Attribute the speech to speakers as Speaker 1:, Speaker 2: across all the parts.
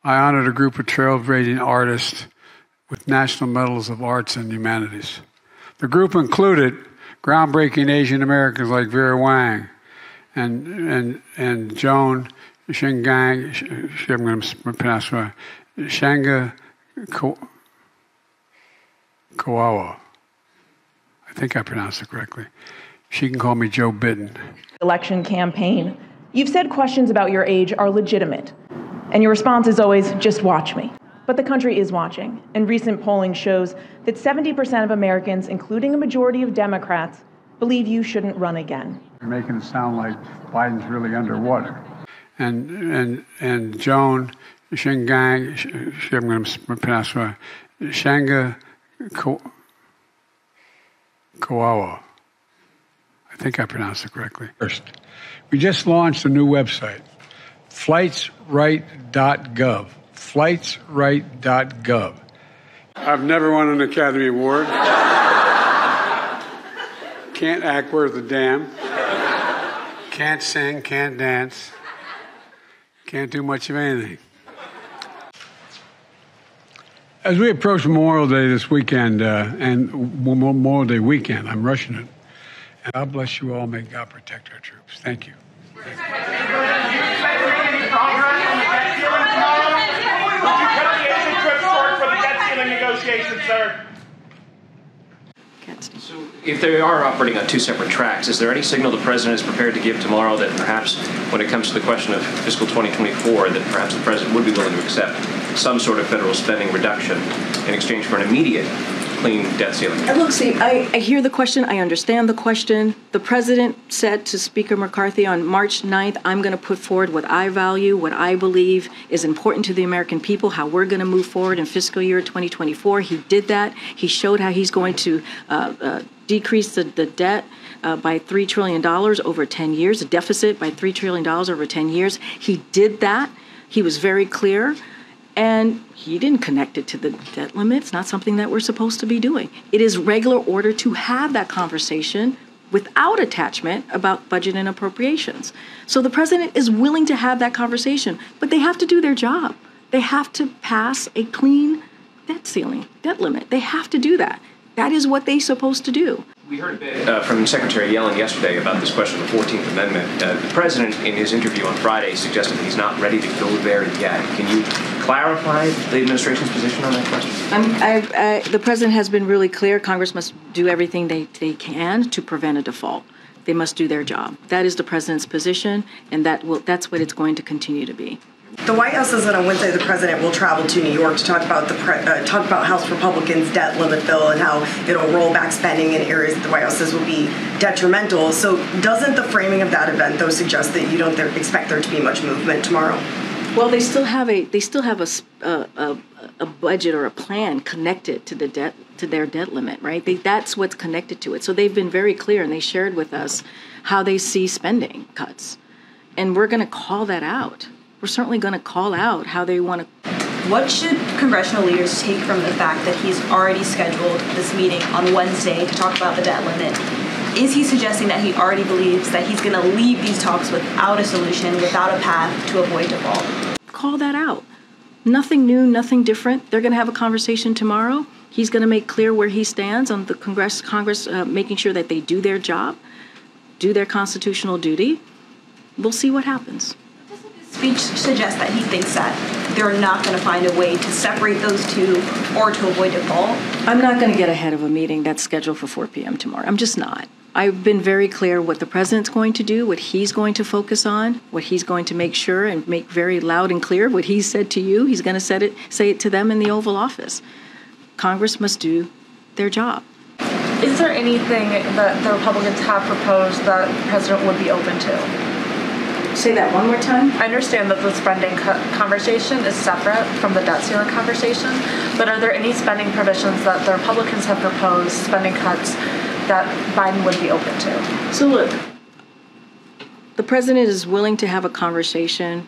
Speaker 1: I honored a group of trailblading artists with National Medals of Arts and Humanities. The group included groundbreaking Asian Americans like Vera Wang and Joan Ching Gangnam, I'm going to pronounce it right, koala. I think I pronounced it correctly. She can call me Joe Bitten.
Speaker 2: Election campaign. You've said questions about your age are legitimate, and your response is always, just watch me. But the country is watching, and recent polling shows that 70% of Americans, including a majority of Democrats, believe you shouldn't run again.
Speaker 1: You're making it sound like Biden's really underwater. And Joan Ching Gangnam, I'm going to pronounce it right, koala. I think I pronounced it correctly. First, we just launched a new website, flightsright.gov. Flightsright.gov. I've never won an Academy Award. Can't act worth a damn. Can't sing, can't dance. Can't do much of anything. As we approach Memorial Day this weekend, and Memorial Day weekend, I'm rushing it. And God bless you all. May God protect our troops. Thank you.
Speaker 3: Negotiations, sir.
Speaker 4: So if they are operating on two separate tracks, is there any signal the president is prepared to give tomorrow that perhaps when it comes to the question of fiscal 2024, that perhaps the president would be willing to accept some sort of federal spending reduction in exchange for an immediate clean debt ceiling?
Speaker 5: Look, see, I hear the question. I understand the question. The president said to Speaker McCarthy on March 9th, I'm going to put forward what I value, what I believe is important to the American people, how we're going to move forward in fiscal year 2024. He did that. He showed how he's going to decrease the debt by $3 trillion over 10 years, a deficit by $3 trillion over 10 years. He did that. He was very clear. And he didn't connect it to the debt limit. It's not something that we're supposed to be doing. It is regular order to have that conversation without attachment about budget and appropriations. So the president is willing to have that conversation, but they have to do their job. They have to pass a clean debt ceiling, debt limit. They have to do that. That is what they're supposed to do.
Speaker 4: We heard a bit from Secretary Yellen yesterday about this question of the 14th Amendment. The president, in his interview on Friday, suggested that he's not ready to go there yet. Can you clarify the administration's position on that question?
Speaker 5: The president has been really clear. Congress must do everything they can to prevent a default. They must do their job. That is the president's position, and that's what it's going to continue to be.
Speaker 6: The White House says that on Wednesday the president will travel to New York to talk about House Republicans' debt limit bill and how it'll roll back spending in areas that the White House says will be detrimental. So doesn't the framing of that event, though, suggest that you don't expect there to be much movement tomorrow?
Speaker 5: Well, they still have a budget or a plan connected to their debt limit, right? That's what's connected to it. So they've been very clear, and they shared with us how they see spending cuts, and we're going to call that out. We're certainly going to call out how they want to.
Speaker 7: What should congressional leaders take from the fact that he's already scheduled this meeting on Wednesday to talk about the debt limit? Is he suggesting that he already believes that he's going to leave these talks without a solution, without a path to avoid default?
Speaker 5: Call that out. Nothing new, nothing different. They're going to have a conversation tomorrow. He's going to make clear where he stands on the Congress making sure that they do their job, do their constitutional duty. We'll see what happens.
Speaker 7: Speech suggests that he thinks that they're not going to find a way to separate those two or to avoid default.
Speaker 5: I'm not going to get ahead of a meeting that's scheduled for 4 p.m. tomorrow. I'm just not. I've been very clear what the president's going to do, what he's going to focus on, what he's going to make sure and make very loud and clear. What he said to you, he's going to say it to them in the Oval Office. Congress must do their job.
Speaker 8: Is there anything that the Republicans have proposed that the president would be open to?
Speaker 5: Say that one more time.
Speaker 8: I understand that the spending cut conversation is separate from the debt ceiling conversation, but are there any spending provisions that the Republicans have proposed, spending cuts, that Biden would be open to?
Speaker 5: So look, the president is willing to have a conversation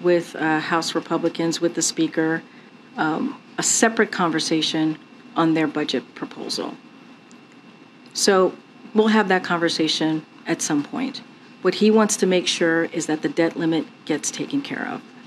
Speaker 5: with House Republicans, with the Speaker, a separate conversation on their budget proposal. So we'll have that conversation at some point. What he wants to make sure is that the debt limit gets taken care of.